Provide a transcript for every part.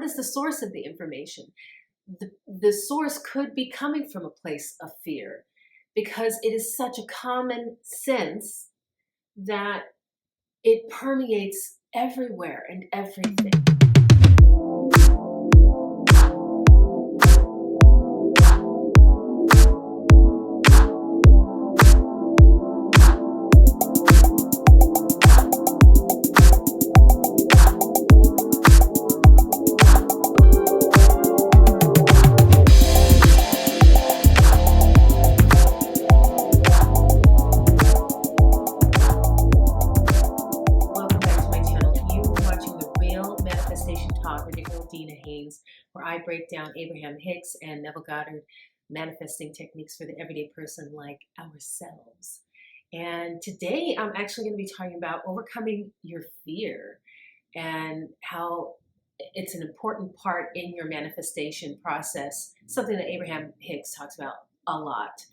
what is the source of the information? The source could be coming from a place of fear because it is such a common sense that it permeates everywhere and everything. Dina Haynes, where I break down Abraham Hicks and Neville Goddard manifesting techniques for the everyday person like ourselves. And today I'm actually going to be talking about overcoming your fear and how it's an important part in your manifestation process, something that Abraham Hicks talks about a lot.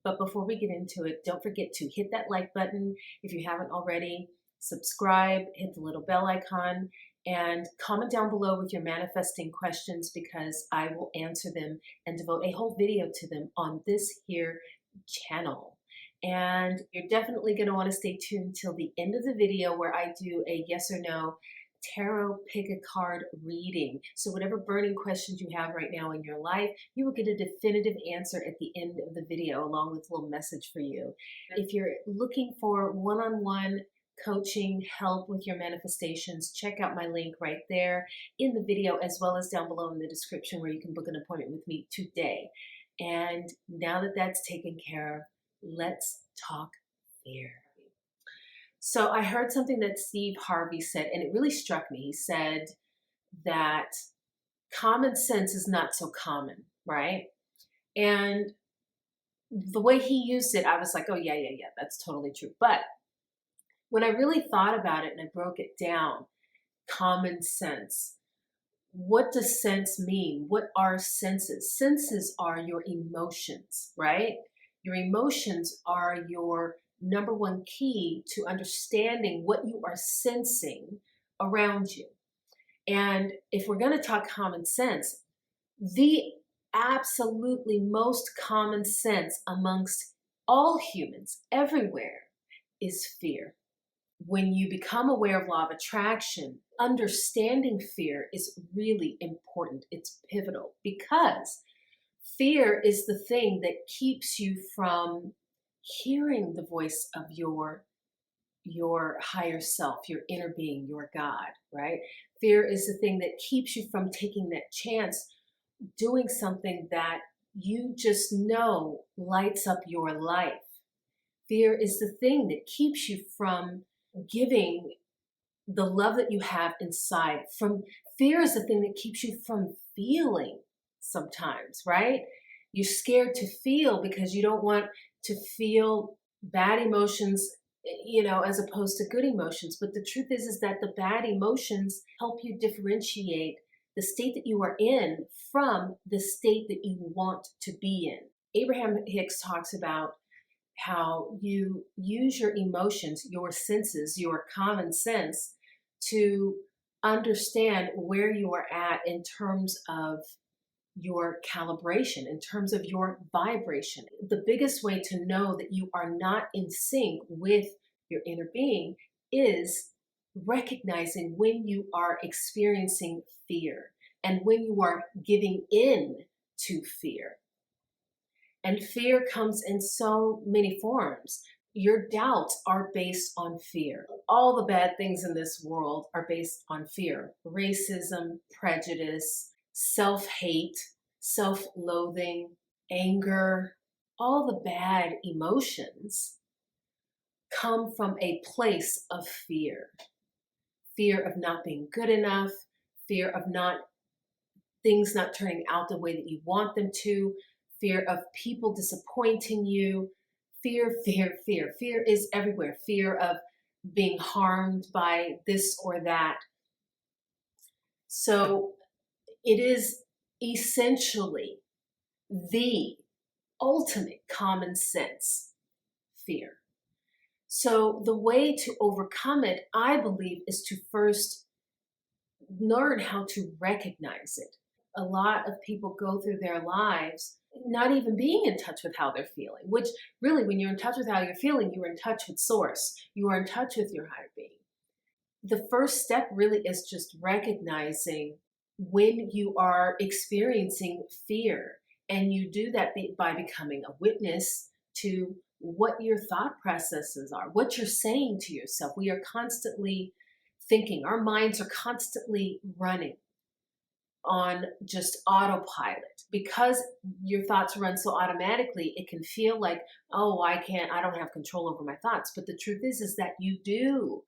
But before we get into it, don't forget to hit that like button if you haven't already, subscribe, hit the little bell icon, and comment down below with your manifesting questions because I will answer them and devote a whole video to them on this here channel. And you're definitely going to want to stay tuned till the end of the video where I do a yes or no tarot pick a card reading. So whatever burning questions you have right now in your life, you will get a definitive answer at the end of the video along with a little message for you. If you're looking for one-on-one coaching help with your manifestations, check out my link right there in the video as well as down below in the description where you can book an appointment with me today. And now that that's taken care of, let's talk fear. So I heard something that Steve Harvey said, and it really struck me. He said that common sense is not so common, right? And the way he used it, I was like, oh, yeah, that's totally true. But when I really thought about it and I broke it down, common sense, what does sense mean? What are senses? Senses are your emotions, right? Your emotions are your number one key to understanding what you are sensing around you. And if we're going to talk common sense, the absolutely most common sense amongst all humans everywhere is fear. When you become aware of law of attraction, understanding fear is really important. It's pivotal because fear is the thing that keeps you from hearing the voice of your higher self, your inner being, your God, right? Fear is the thing that keeps you from taking that chance, doing something that you just know lights up your life. Fear is the thing that keeps you from giving the love that you have inside. Fear is the thing that keeps you from feeling sometimes, right? You're scared to feel because you don't want to feel bad emotions, as opposed to good emotions. But the truth is that the bad emotions help you differentiate the state that you are in from the state that you want to be in. Abraham Hicks talks about how you use your emotions, your senses, your common sense to understand where you are at in terms of your calibration, in terms of your vibration. The biggest way to know that you are not in sync with your inner being is recognizing when you are experiencing fear and when you are giving in to fear. And fear comes in so many forms. Your doubts are based on fear. All the bad things in this world are based on fear. Racism, prejudice, self-hate, self-loathing, anger, all the bad emotions come from a place of fear. Fear of not being good enough, fear of things not turning out the way that you want them to, fear of people disappointing you, fear. Fear is everywhere. Fear of being harmed by this or that. So it is essentially the ultimate common sense fear. So the way to overcome it, I believe, is to first learn how to recognize it. A lot of people go through their lives not even being in touch with how they're feeling, which really, when you're in touch with how you're feeling, you're in touch with source, you are in touch with your higher being. The first step really is just recognizing when you are experiencing fear. And you do that by becoming a witness to what your thought processes are, what you're saying to yourself. We are constantly thinking, our minds are constantly running on just autopilot. Because your thoughts run so automatically, it can feel like, oh, I don't have control over my thoughts. But the truth is that you do.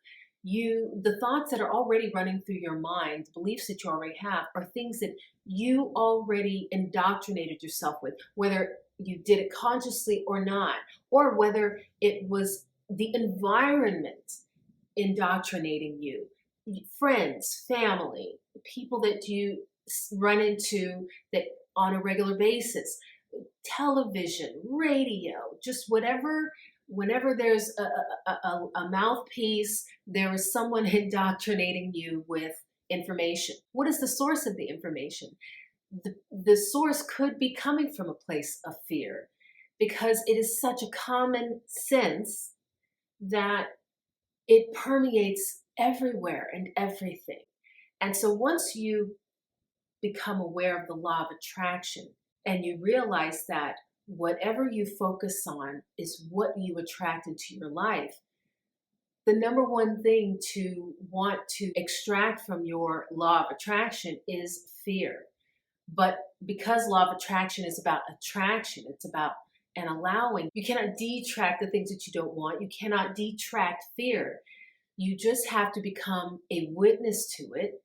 The thoughts that are already running through your mind, the beliefs that you already have, are things that you already indoctrinated yourself with, whether you did it consciously or not, or whether it was the environment indoctrinating you, friends, family, people that you run into that on a regular basis, television, radio, just whatever. Whenever there's a mouthpiece, there is someone indoctrinating you with information. What is the source of the information? The source could be coming from a place of fear, because it is such a common sense that it permeates everywhere and everything. And so once you become aware of the law of attraction and you realize that whatever you focus on is what you attract into your life, the number one thing to want to extract from your law of attraction is fear. But because law of attraction is about attraction, it's about an allowing. You cannot detract the things that you don't want. You cannot detract fear. You just have to become a witness to it,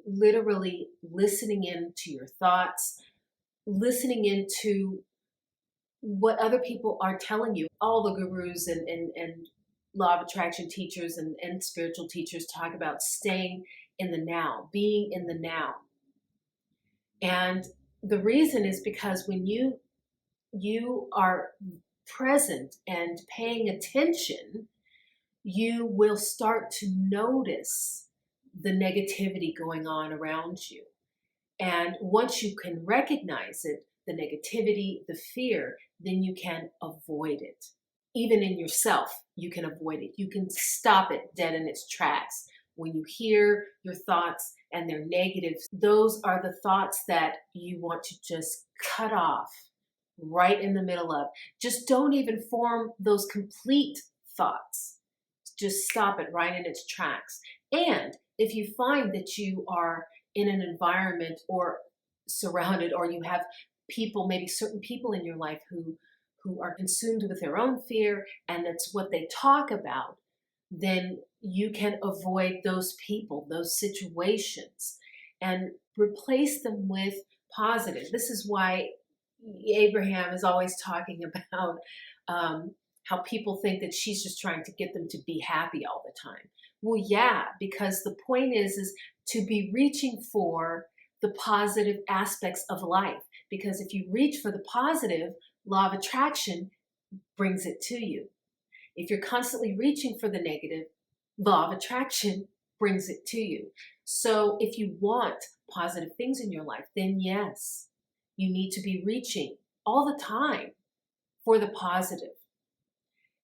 literally listening into your thoughts, listening into what other people are telling you. All the gurus and law of attraction teachers and spiritual teachers talk about staying in the now, being in the now. And the reason is because when you are present and paying attention, you will start to notice the negativity going on around you. And once you can recognize it, the negativity, the fear, then you can avoid it. Even in yourself, you can avoid it. You can stop it dead in its tracks. When you hear your thoughts and they're negative, those are the thoughts that you want to just cut off right in the middle of. Just don't even form those complete thoughts. Just stop it right in its tracks. And if you find that you are in an environment or surrounded, or you have people, maybe certain people in your life who are consumed with their own fear and that's what they talk about, then you can avoid those people, those situations, and replace them with positive. This is why Abraham is always talking about how people think that she's just trying to get them to be happy all the time. Well, yeah, because the point is to be reaching for the positive aspects of life. Because if you reach for the positive, law of attraction brings it to you. If you're constantly reaching for the negative, law of attraction brings it to you. So if you want positive things in your life, then yes, you need to be reaching all the time for the positive.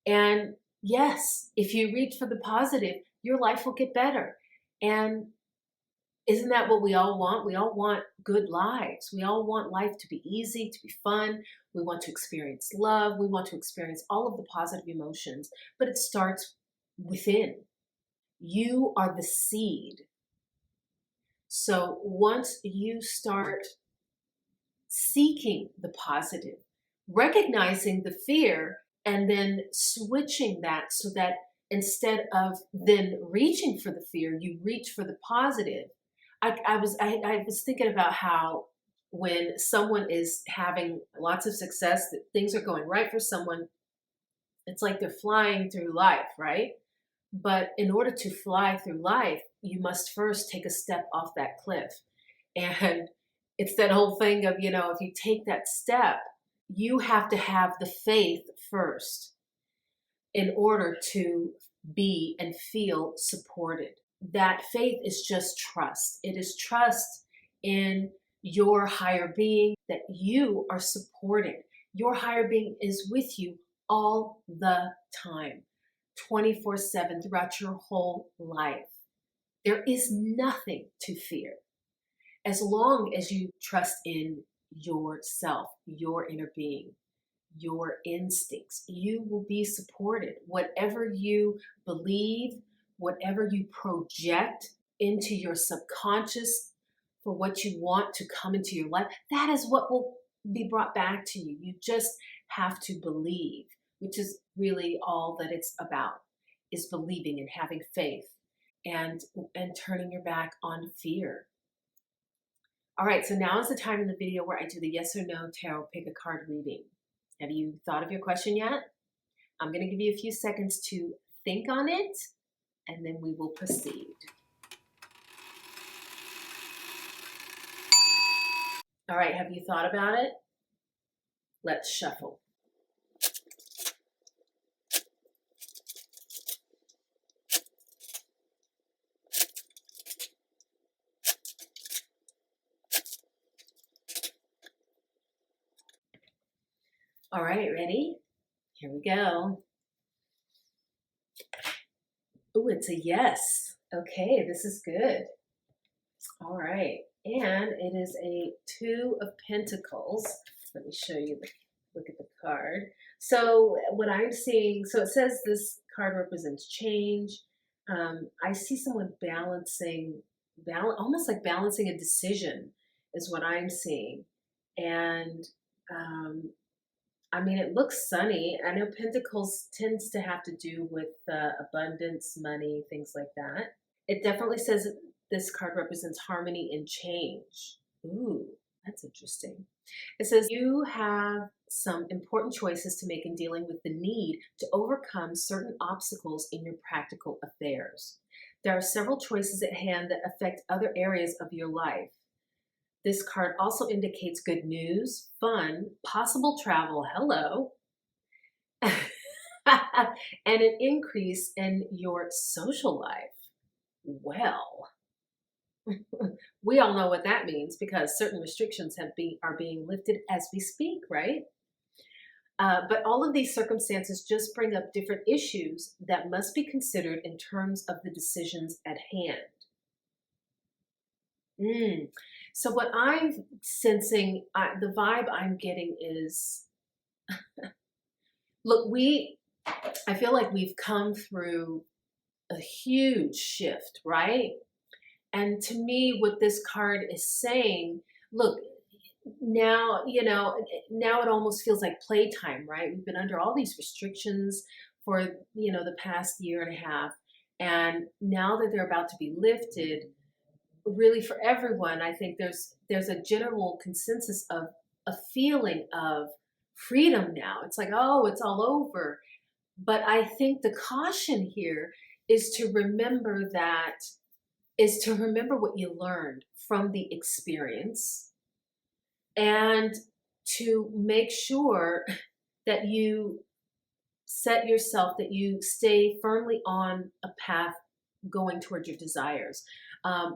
And yes, if you reach for the positive, your life will get better. And isn't that what we all want? We all want good lives. We all want life to be easy, to be fun. We want to experience love. We want to experience all of the positive emotions, but it starts within. You are the seed. So once you start seeking the positive, recognizing the fear, and then switching that so that instead of then reaching for the fear, you reach for the positive. I was thinking about how when someone is having lots of success, that things are going right for someone, it's like they're flying through life, right? But in order to fly through life, you must first take a step off that cliff. And it's that whole thing of, if you take that step, you have to have the faith first in order to be and feel supported. that faith is just trust. It is trust in your higher being that you are supported. Your higher being is with you all the time, 24/7 throughout your whole life. There is nothing to fear as long as you trust in yourself, your inner being, your instincts. You will be supported. Whatever you believe, whatever you project into your subconscious for what you want to come into your life, that is what will be brought back to you. You just have to believe, which is really all that it's about, is believing and having faith and turning your back on fear. All right, so now is the time in the video where I do the yes or no tarot pick a card reading. Have you thought of your question yet? I'm going to give you a few seconds to think on it, and then we will proceed. All right, have you thought about it? Let's shuffle. All right, ready? Here we go. Oh, it's a yes. Okay, this is good. All right, and it is a Two of Pentacles. Let me show you, look at the card. So what I'm seeing, so it says this card represents change. I see someone balancing, almost like balancing a decision is what I'm seeing. And I mean, it looks sunny. I know Pentacles tends to have to do with abundance, money, things like that. It definitely says this card represents harmony and change. Ooh, that's interesting. It says you have some important choices to make in dealing with the need to overcome certain obstacles in your practical affairs. There are several choices at hand that affect other areas of your life. This card also indicates good news, fun, possible travel, hello, and an increase in your social life. Well, we all know what that means because certain restrictions are being lifted as we speak, right? But all of these circumstances just bring up different issues that must be considered in terms of the decisions at hand. So what I'm sensing, the vibe I'm getting is, look, I feel like we've come through a huge shift, right? And to me, what this card is saying, look, now, now it almost feels like playtime, right? We've been under all these restrictions for, the past year and a half. And now that they're about to be lifted, really for everyone, I think there's a general consensus of a feeling of freedom now. It's like, oh, it's all over. But I think the caution here is to remember what you learned from the experience and to make sure that you set yourself, that you stay firmly on a path going towards your desires.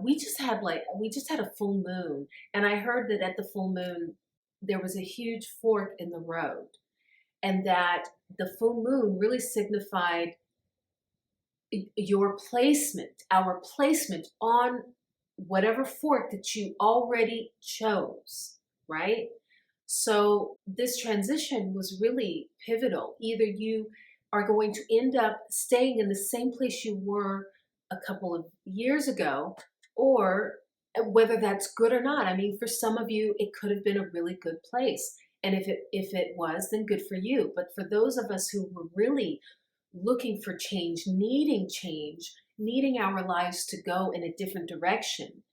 We just had a full moon, and I heard that at the full moon there was a huge fork in the road, and that the full moon really signified your placement, our placement on whatever fork that you already chose, right? So this transition was really pivotal. Either you are going to end up staying in the same place you were a couple of years ago, or whether that's good or not. I mean, for some of you, it could have been a really good place. And if it was, then good for you. But for those of us who were really looking for change, needing our lives to go in a different direction,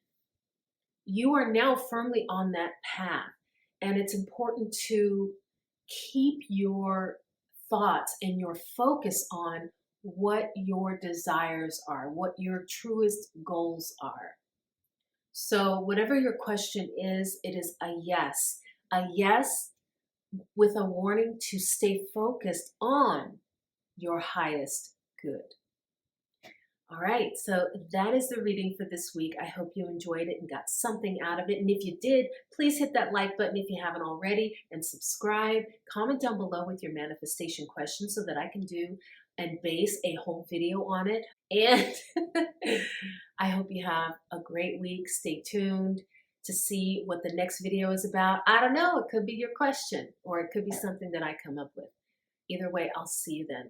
you are now firmly on that path. And it's important to keep your thoughts and your focus on what your desires are, what your truest goals are. So whatever your question is, it is a yes with a warning to stay focused on your highest good. All right, so that is the reading for this week. I hope you enjoyed it and got something out of it. And if you did, please hit that like button if you haven't already and subscribe. Comment down below with your manifestation questions so that I can do and base a whole video on it. And I hope you have a great week. Stay tuned to see what the next video is about. I don't know, it could be your question or it could be something that I come up with. Either way, I'll see you then.